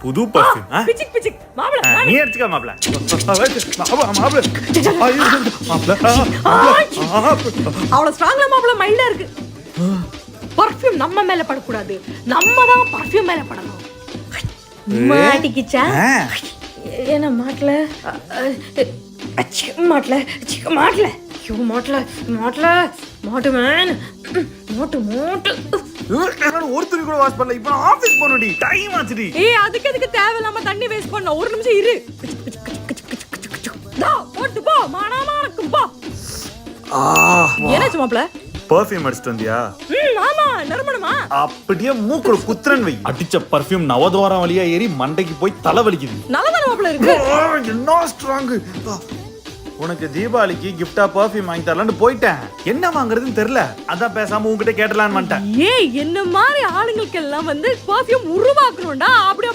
புது பர்ஃபியூம். பிச்சிக் பிச்சிக் மாப்ள நீ அடிச்சுக்க மாப்ள. மாப்ள. அவ்வளவு ஸ்ட்ராங்ல மாப்ள மைல்டா இருக்கு. பர்ஃபியூம் நம்ம மேல படக்கூடாது, நம்ம தான் பர்ஃபியூம் மேல படணும். மாட்டிக்கிச்சா? என்ன மாட்டல மாட்டல மாட்டல ஐயோ மாட்டல மாட்டல மாட்டு மேன் மோட்டு மோட்டு ஒருத்தர் கூட வாஷ் பண்ணல. இப்போ ஆபீஸ் போறடி, டைம் ஆச்சுடி. அதுக்கு தேவையில்லாம தண்ணி வேஸ்ட் பண்ண. ஒரு நிமிஷம் இரு. போட்டு போ, மானாமா இருக்கும் போ. என்னாச்சு மாப்ள? பர்ஃபியூம் அடிச்சிட்டு வந்தியா? ஆமா, நறுமணமா? அப்படியே மூக்குல குத்துறன் வை. அடிச்ச பர்ஃபியூம் நவதுவாரம் வழியா ஏறி மண்டைக்கு போய் தலை வலிக்குது. நல்லதான மாப்ள இருக்கு. என்ன ஸ்ட்ராங். உனக்கு தீபாவளிக்கு கிஃப்டா பர்ஃபியூம் வாங்கி தரலான்னு போயிட்டேன். என்ன வாங்குறதுன்னு தெரியல, அதான் பேசாம உங்ககிட்ட கேட்டலான்னு வந்துட்டேன். என்ன மாதிரி ஆளுங்களுக்கு எல்லாம் வந்து பர்ஃபியூம் உருவாக்கணும்டா. அப்படி